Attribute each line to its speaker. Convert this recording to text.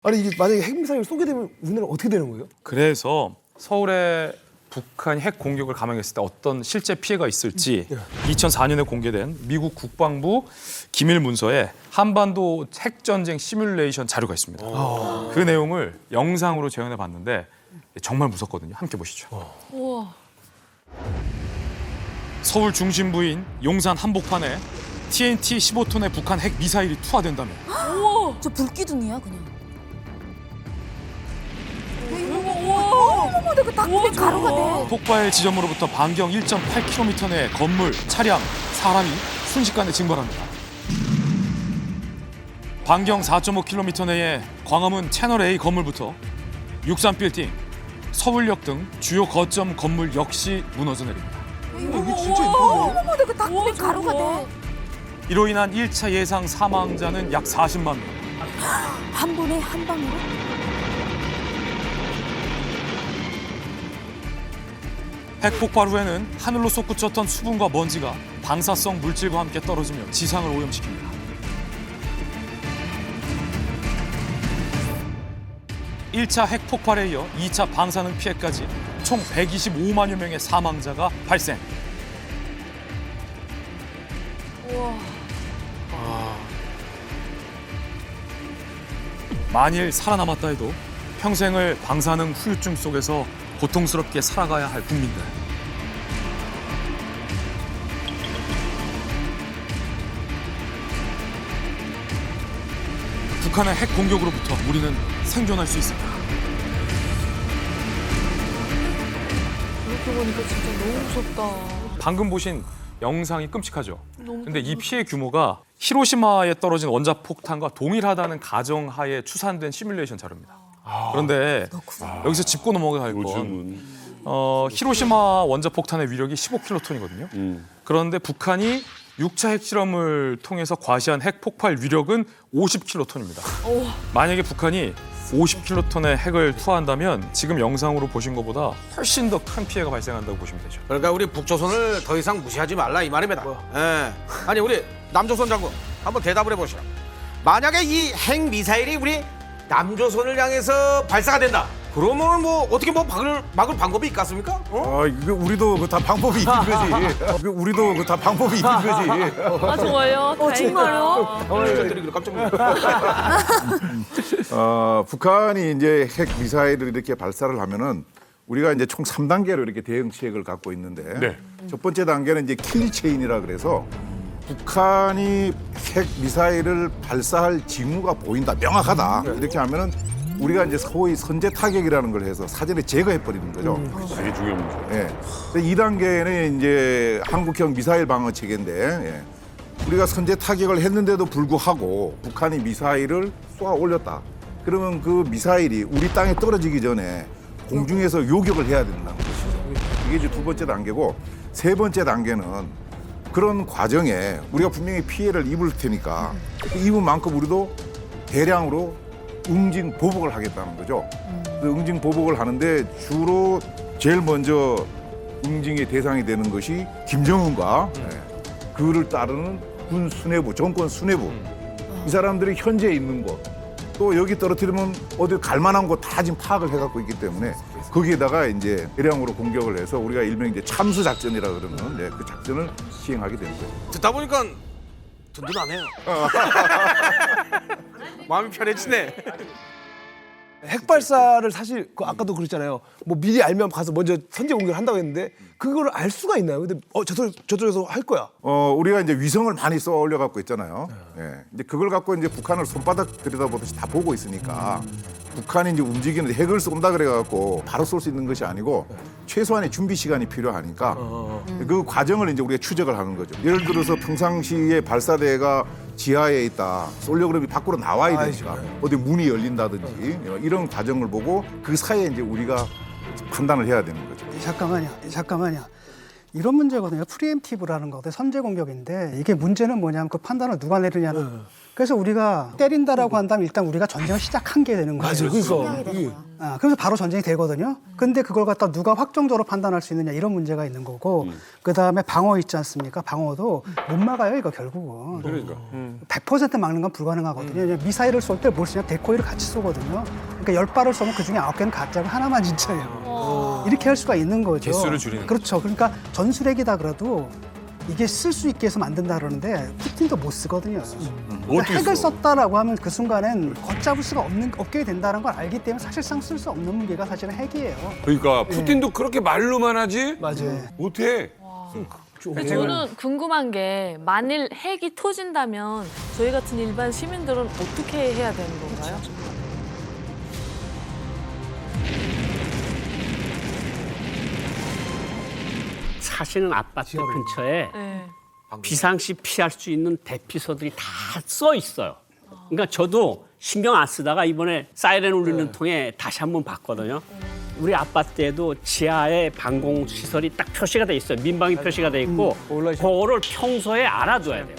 Speaker 1: 아니 이게 만약에 핵미사일 쏘게 되면 우리나라 어떻게 되는 거예요?
Speaker 2: 그래서 서울에 북한이 핵 공격을 감행했을 때 어떤 실제 피해가 있을지 2004년에 공개된 미국 국방부 기밀 문서에 한반도 핵 전쟁 시뮬레이션 자료가 있습니다. 그 내용을 영상으로 재현해 봤는데 정말 무섭거든요. 함께 보시죠.
Speaker 3: 우와.
Speaker 2: 서울 중심부인 용산 한복판에 TNT 15톤의 북한 핵 미사일이 투하된다면
Speaker 3: 우와. 저 불기둥이야 그냥. 어머, 내가 닭들이 가루가 돼.
Speaker 2: 폭발 지점으로부터 반경 1.8km 내 건물, 차량, 사람이 순식간에 증발합니다. 반경 4.5km 내의 광화문 채널A 건물부터 63 빌딩, 서울역 등 주요 거점 건물 역시 무너져 내립니다.
Speaker 1: 이게 진짜 이거예요?
Speaker 3: 어머, 내가 닭들이 가루가 돼.
Speaker 2: 이로 인한 1차 예상 사망자는 약 40만 명.
Speaker 3: 한 번에 한 방으로?
Speaker 2: 핵폭발 후에는 하늘로 솟구쳤던 수분과 먼지가 방사성 물질과 함께 떨어지며 지상을 오염시킵니다. (1차) 핵폭발에 이어 2차 방사능 피해까지 총 125만여 명의 사망자가 발생.
Speaker 3: 우와.
Speaker 2: 만일 살아남았다 해도 평생을 방사능 후유증 속에서 고통스럽게 살아가야 할 국민들. 북한의 핵 공격으로부터 우리는 생존할 수 있을까?
Speaker 3: 이렇게 보니까 진짜 너무 무섭다.
Speaker 2: 방금 보신 영상이 끔찍하죠. 근데 이 피해 규모가 히로시마에 떨어진 원자폭탄과 동일하다는 가정하에 추산된 시뮬레이션 자료입니다. 그런데 여기서 짚고 넘어갈 건 히로시마 원자폭탄의 위력이 15킬로톤이거든요. 그런데 북한이 6차 핵실험을 통해서 과시한 핵폭발 위력은 50킬로톤입니다. 만약에 북한이 50킬로톤의 핵을 투하한다면 지금 영상으로 보신 것보다 훨씬 더 큰 피해가 발생한다고 보시면 되죠.
Speaker 4: 그러니까 우리 북조선을 더 이상 무시하지 말라 이 말입니다. 예. 아니 우리 남조선 장군 한번 대답을 해보시라. 만약에 이 핵 미사일이 우리 남조선을 향해서 발사가 된다. 그러면 뭐 어떻게 뭐 막을 방법이 있겠습니까? 어?
Speaker 5: 이거 우리도 그 다 방법이 있는 거지. 이거 우리도 그 다 방법이 있는 거지.
Speaker 3: 아 정말요? 정말요?
Speaker 4: 당황해들이 깜짝 놀랐어.
Speaker 5: 북한이 이제 핵 미사일을 이렇게 발사를 하면은 우리가 이제 총 3단계로 이렇게 대응책을 갖고 있는데 첫 번째 단계는 이제 킬체인이라 그래서 북한이 핵 미사일을 발사할 징후가 보인다, 명확하다. 이렇게 하면은 우리가 이제 소위 선제 타격이라는 걸 해서 사전에 제거해 버리는 거죠.
Speaker 6: 되게 중요한 문제.
Speaker 5: 예. 2단계는 이제 한국형 미사일 방어 체계인데 우리가 선제 타격을 했는데도 불구하고 북한이 미사일을 쏘아 올렸다. 그러면 그 미사일이 우리 땅에 떨어지기 전에 공중에서 요격을 해야 된다는 것이죠. 이게 이제 두 번째 단계고 세 번째 단계는 그런 과정에 우리가 분명히 피해를 입을 테니까 입은 만큼 우리도 대량으로 응징 보복을 하겠다는 거죠. 응징 보복을 하는데 주로 제일 먼저 응징의 대상이 되는 것이 김정은과 그를 따르는 군 수뇌부, 정권 수뇌부. 이 사람들이 현재 있는 곳, 또 여기 떨어뜨리면 어디 갈 만한 곳 다 지금 파악을 해갖고 있기 때문에 거기에다가 이제 대량으로 공격을 해서 우리가 일명 이제 참수 작전이라 그러는 그 작전을 시행하게 되는 거예요.
Speaker 4: 듣다 보니까 든든하네요. 마음이 편해지네.
Speaker 1: 핵발사를 사실 그 아까도 그랬잖아요. 뭐 미리 알면 가서 먼저 선제 공격을 한다고 했는데 그거를 알 수가 있나요? 근데 저쪽에서 할 거야.
Speaker 5: 우리가 이제 위성을 많이 쏘아 올려 갖고 있잖아요. 예. 이제 그걸 갖고 이제 북한을 손바닥 들여다보듯이 다 보고 있으니까 북한이 이제 움직이는데 핵을 쏜다 그래 갖고 바로 쏠 수 있는 것이 아니고 최소한의 준비 시간이 필요하니까 그 과정을 이제 우리가 추적을 하는 거죠. 예를 들어서 평상시에 발사대가 지하에 있다. 쏠려 그러면 밖으로 나와야 되니까 어디 문이 열린다든지 이런 과정을 보고 그 사이에 이제 우리가 판단을 해야 되는 거죠.
Speaker 7: 잠깐만요. 이런 문제거든요. 프리엠티브라는 거거든요. 선제 공격인데 이게 문제는 뭐냐면 그 판단을 누가 내리냐는 그래서 우리가 때린다라고 한다면 일단 우리가 전쟁을 시작한 게 되는 거예요.
Speaker 1: 맞아요. 그러니까 이게
Speaker 7: 그래서 바로 전쟁이 되거든요. 근데 그걸 갖다 누가 확정적으로 판단할 수 있느냐 이런 문제가 있는 거고 그다음에 방어 있지 않습니까? 방어도 못 막아요, 이거 결국은.
Speaker 6: 그러니까.
Speaker 7: 100% 막는 건 불가능하거든요. 왜냐면 미사일을 쏠 때 뭘 쓰냐 데코이를 같이 쏘거든요. 그러니까 10발을 쏘면 그중에 9개는 가짜고 하나만 진짜예요. 이렇게 할 수가 있는 거죠.
Speaker 2: 개수를 줄이는
Speaker 7: 그렇죠. 그러니까 전술핵이다 그래도 이게 쓸 수 있게 해서 만든다 그러는데 푸틴도 못 쓰거든요. 그러니까 핵을 썼다라고 하면 그 순간엔 걷잡을 수가 없게 된다는 걸 알기 때문에 사실상 쓸 수 없는 무기가 사실은 핵이에요.
Speaker 6: 그러니까 푸틴도 그렇게 말로만 하지
Speaker 1: 맞아요.
Speaker 6: 못해.
Speaker 8: 근데 저는 궁금한 게 만일 핵이 터진다면 저희 같은 일반 시민들은 어떻게 해야 되는 건가요?
Speaker 9: 사시는 아파트 근처에
Speaker 8: 네.
Speaker 9: 비상시 피할 수 있는 대피소들이 다 써 있어요. 그러니까 저도 신경 안 쓰다가 이번에 사이렌 울리는 통에 다시 한번 봤거든요. 우리 아파트에도 지하에 방공 시설이 딱 표시가 돼 있어요. 민방위 표시가 돼 있고 그거를 평소에 알아둬야 돼요.